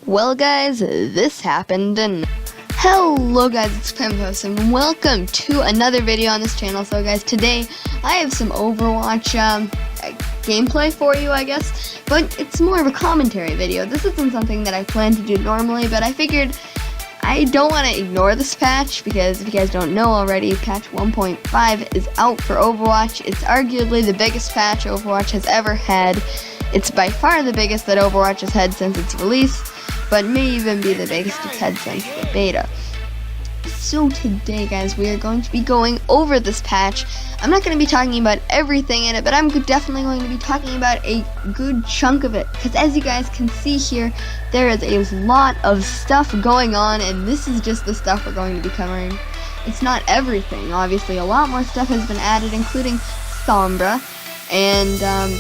Well guys, this happened and hello guys, it's Pimpos and welcome to another video on this channel. So guys, today I have some Overwatch gameplay for you, I guess, but it's more of a commentary video. This isn't something that I plan to do normally, but I figured I don't want to ignore this patch because if you guys don't know already, patch 1.5 is out for Overwatch. It's arguably the biggest patch Overwatch has ever had. It's by far the biggest that Overwatch has had since its release, but may even be the biggest it's had since the beta. So today guys, we are going to be going over this patch. I'm not going to be talking about everything in it, but I'm definitely going to be talking about a good chunk of it, because as you guys can see here, there is a lot of stuff going on, and this is just the stuff we're going to be covering. It's not everything, obviously. A lot more stuff has been added, including Sombra and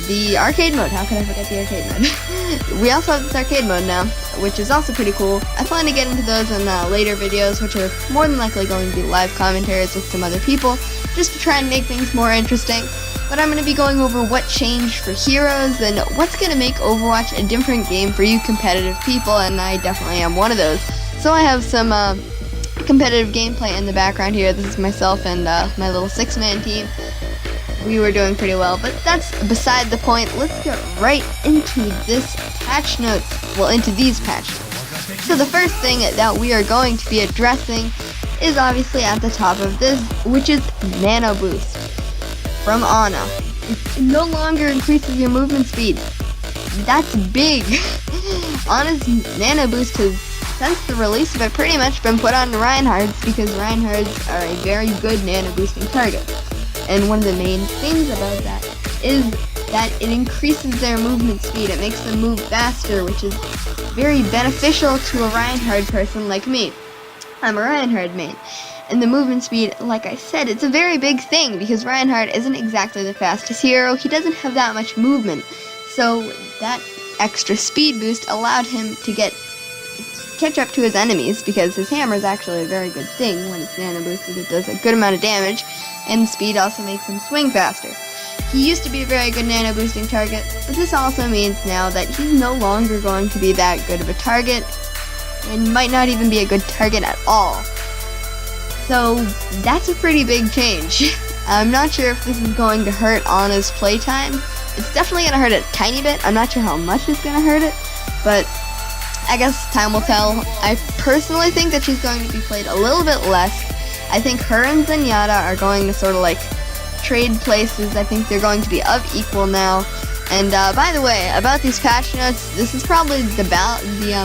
the arcade mode. How could I forget the arcade mode? We also have this arcade mode now, which is also pretty cool. I plan to get into those in later videos, which are more than likely going to be live commentaries with some other people, just to try and make things more interesting. But I'm going to be going over what changed for heroes and what's going to make Overwatch a different game for you competitive people, and I definitely am one of those. So I have some competitive gameplay in the background here. This is myself and my little 6-man team. We were doing pretty well, but that's beside the point. Let's get right into this patch notes. Well, into these patch notes. So the first thing that we are going to be addressing is obviously at the top of this, which is Nano Boost from Ana. It no longer increases your movement speed. That's big. Ana's Nano Boost has, since the release of it, pretty much been put on Reinhardt's, because Reinhardt's are a very good nano boosting target. And one of the main things about that is that it increases their movement speed. It makes them move faster, which is very beneficial to a Reinhardt person like me. I'm a Reinhardt main. And the movement speed, like I said, it's a very big thing because Reinhardt isn't exactly the fastest hero. He doesn't have that much movement. So that extra speed boost allowed him to catch up to his enemies, because his hammer is actually a very good thing when it's nano boosted. It does a good amount of damage, and speed also makes him swing faster. He used to be a very good nano boosting target, but this also means now that he's no longer going to be that good of a target, and might not even be a good target at all. So that's a pretty big change. I'm not sure if this is going to hurt Ana's playtime. It's definitely going to hurt it a tiny bit. I'm not sure how much it's going to hurt it, but I guess time will tell. I personally think that she's going to be played a little bit less. I think her and Zenyatta are going to sort of like trade places. I think they're going to be of equal now. And by the way, about these patch notes, this is probably the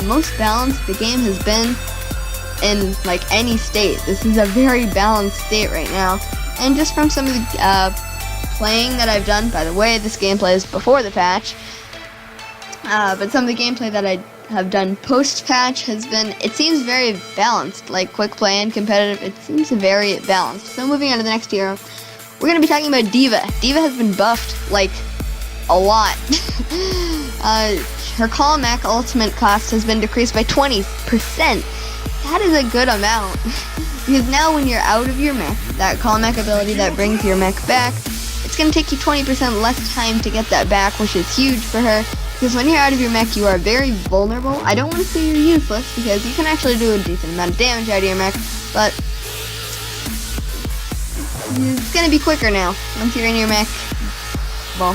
most balanced the game has been in like any state. This is a very balanced state right now. And just from some of the playing that I've done, by the way, this gameplay is before the patch. But some of the gameplay that I have done post-patch has been, it seems very balanced, like quick play and competitive. It seems very balanced. So moving on to the next hero, we're going to be talking about D.Va. D.Va has been buffed, like, a lot. Her Call Mech ultimate cost has been decreased by 20%. That is a good amount. Because now when you're out of your mech, that Call Mech ability that brings your mech back, it's going to take you 20% less time to get that back, which is huge for her. Because when you're out of your mech, you are very vulnerable. I don't want to say you're useless, because you can actually do a decent amount of damage out of your mech, but it's going to be quicker now. Once you're in your mech, well,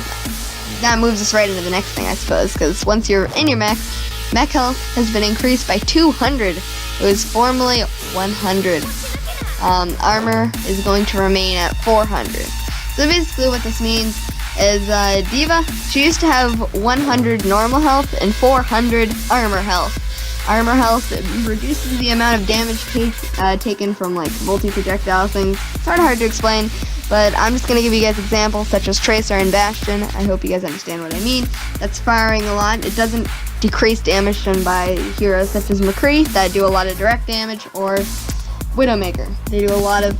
that moves us right into the next thing, I suppose, because once you're in your mech health has been increased by 200. It was formerly 100. Armor is going to remain at 400. So basically what this means is D.Va, she used to have 100 normal health and 400 armor health. Armor health reduces the amount of damage taken from like multi-projectile things. It's sort of hard to explain, but I'm just going to give you guys examples such as Tracer and Bastion. I hope you guys understand what I mean. That's firing a lot. It doesn't decrease damage done by heroes such as McCree that do a lot of direct damage, or Widowmaker. They do a lot of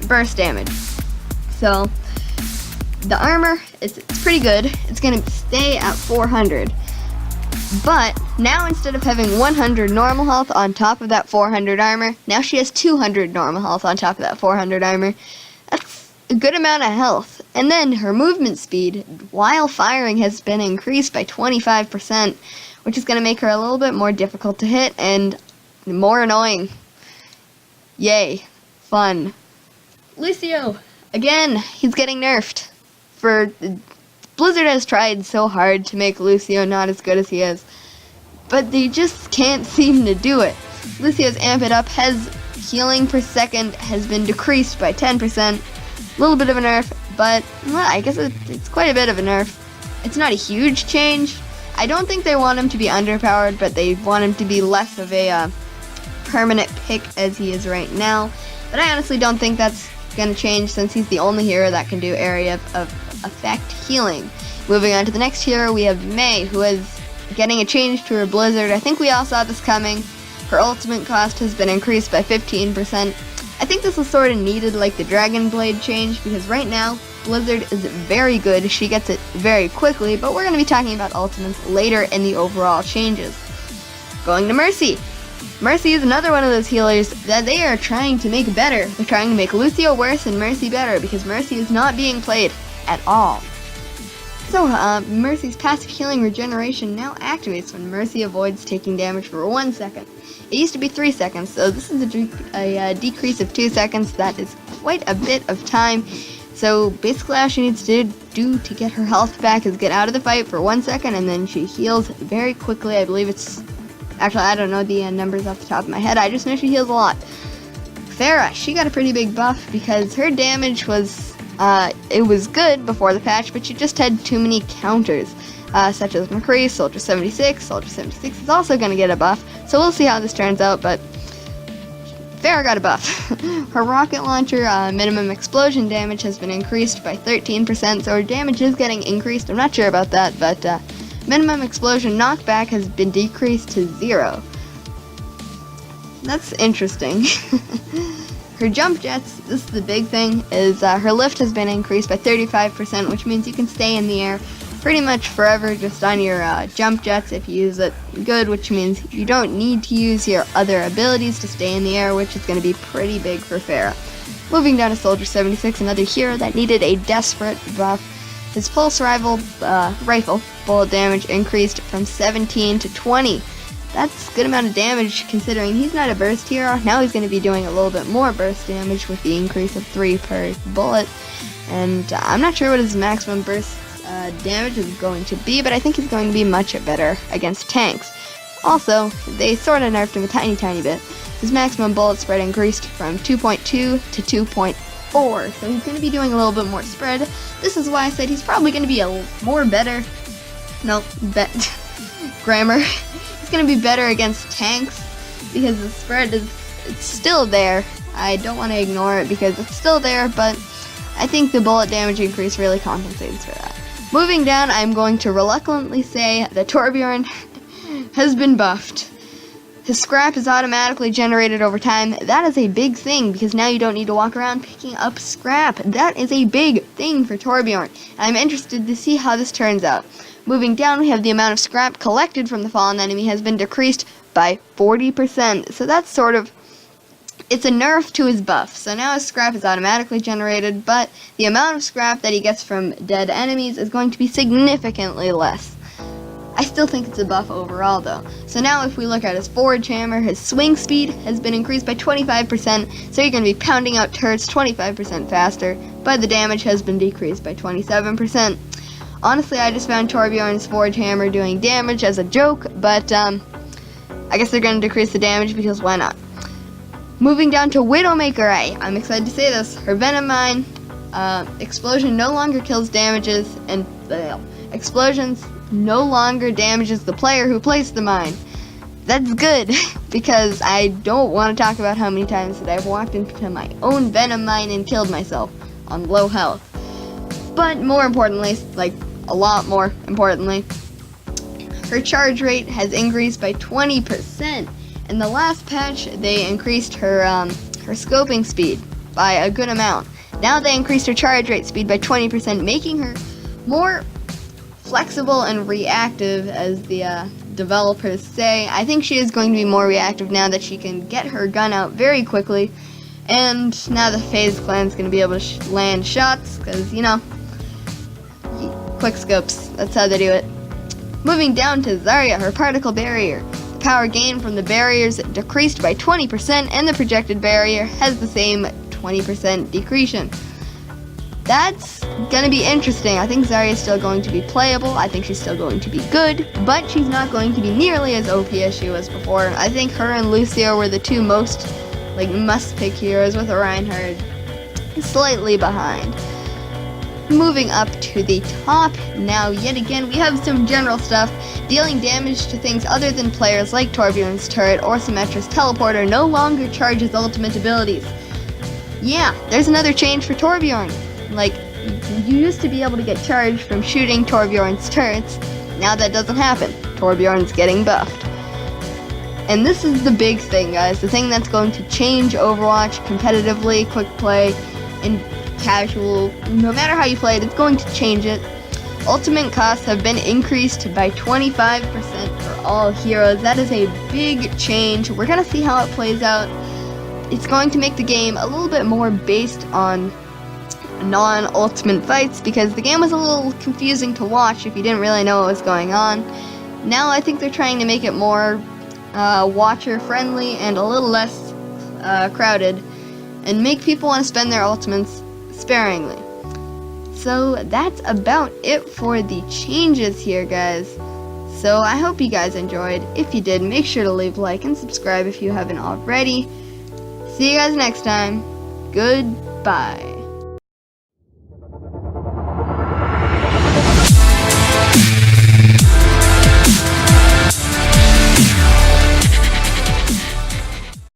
burst damage. So the armor, it's pretty good. It's going to stay at 400. But now instead of having 100 normal health on top of that 400 armor, now she has 200 normal health on top of that 400 armor. That's a good amount of health. And then her movement speed while firing has been increased by 25%, which is going to make her a little bit more difficult to hit and more annoying. Yay. Fun. Lucio. Again, he's getting nerfed. Blizzard has tried so hard to make Lucio not as good as he is, but they just can't seem to do it. Lucio's Amp It Up healing per second has been decreased by 10%. A little bit of a nerf, but well, I guess it's quite a bit of a nerf. It's not a huge change. I don't think they want him to be underpowered, but they want him to be less of a permanent pick as he is right now. But I honestly don't think that's going to change, since he's the only hero that can do area of effect healing. Moving on to the next hero, we have Mei, who is getting a change to her Blizzard. I think we all saw this coming. Her ultimate cost has been increased by 15%. I think this was sort of needed, like the Dragon Blade change, because right now Blizzard is very good. She gets it very quickly, but we're going to be talking about ultimates later in the overall changes. Going to Mercy. Mercy is another one of those healers that they are trying to make better. They're trying to make Lucio worse and Mercy better, because Mercy is not being played at all. So, Mercy's passive healing regeneration now activates when Mercy avoids taking damage for 1 second. It used to be 3 seconds, so this is a decrease of 2 seconds. That is quite a bit of time. So basically all she needs to do to get her health back is get out of the fight for 1 second, and then she heals very quickly. I believe it's... Actually, I don't know the numbers off the top of my head. I just know she heals a lot. Pharah, she got a pretty big buff because her damage was... it was good before the patch, but she just had too many counters. Such as McCree, Soldier 76. Soldier 76 is also going to get a buff, so we'll see how this turns out, but Pharah got a buff. Her rocket launcher minimum explosion damage has been increased by 13%, so her damage is getting increased. I'm not sure about that, but minimum explosion knockback has been decreased to 0. That's interesting. Her jump jets, this is the big thing, is her lift has been increased by 35%, which means you can stay in the air pretty much forever just on your jump jets if you use it good, which means you don't need to use your other abilities to stay in the air, which is going to be pretty big for Pharah. Moving down to Soldier 76, another hero that needed a desperate buff. His pulse rifle bullet damage increased from 17 to 20. That's a good amount of damage considering he's not a burst hero. Now he's going to be doing a little bit more burst damage with the increase of 3 per bullet. And I'm not sure what his maximum burst damage is going to be, but I think he's going to be much better against tanks. Also, they sort of nerfed him a tiny bit. His maximum bullet spread increased from 2.2 to 2.4, so he's going to be doing a little bit more spread. This is why I said he's probably going to be grammar. He's going to be better against tanks because the spread it's still there. I don't want to ignore it because it's still there, but I think the bullet damage increase really compensates for that. Moving down, I'm going to reluctantly say that Torbjorn has been buffed. His scrap is automatically generated over time. That is a big thing because now you don't need to walk around picking up scrap. That is a big thing for Torbjorn. I'm interested to see how this turns out. Moving down, we have the amount of scrap collected from the fallen enemy has been decreased by 40%. So that's sort of... It's a nerf to his buff, so now his scrap is automatically generated, but the amount of scrap that he gets from dead enemies is going to be significantly less. I still think it's a buff overall though. So now if we look at his forage hammer, his swing speed has been increased by 25%, so you're going to be pounding out turrets 25% faster, but the damage has been decreased by 27%. Honestly, I just found Torbjorn's forage hammer doing damage as a joke, but I guess they're going to decrease the damage because why not? Moving down to Widowmaker, I'm excited to say this. Her Venom Mine explosion no longer kills damages, and explosions no longer damages the player who placed the mine. That's good, because I don't want to talk about how many times that I've walked into my own Venom Mine and killed myself on low health. But more importantly, like a lot more importantly, her charge rate has increased by 20%. In the last patch, they increased her scoping speed by a good amount. Now they increased her charge rate speed by 20%, making her more flexible and reactive, as the developers say. I think she is going to be more reactive now that she can get her gun out very quickly, and now the FaZe clan is going to be able to land shots, because, you know, quick scopes, that's how they do it. Moving down to Zarya, her particle barrier. The power gain from the barriers decreased by 20%, and the projected barrier has the same 20% decretion. That's gonna be interesting. I think Zarya is still going to be playable. I think she's still going to be good, but she's not going to be nearly as OP as she was before. I think her and Lucio were the two most must-pick heroes, with Reinhardt slightly behind. Moving up to the top now, yet again, we have some general stuff. Dealing damage to things other than players like Torbjorn's turret or Symmetra's teleporter no longer charges ultimate abilities. Yeah, there's another change for Torbjorn. You used to be able to get charged from shooting Torbjorn's turrets. Now that doesn't happen. Torbjorn's getting buffed. And this is the big thing, guys. The thing that's going to change Overwatch competitively, quick play, and casual. No matter how you play it, it's going to change it. Ultimate costs have been increased by 25% for all heroes. That is a big change. We're going to see how it plays out. It's going to make the game a little bit more based on non-ultimate fights, because the game was a little confusing to watch if you didn't really know what was going on. Now I think they're trying to make it more watcher friendly and a little less crowded, and make people want to spend their ultimates sparingly. So that's about it for the changes here, guys. So I hope you guys enjoyed. If you did, make sure to leave a like and subscribe if you haven't already. See you guys next time. Goodbye.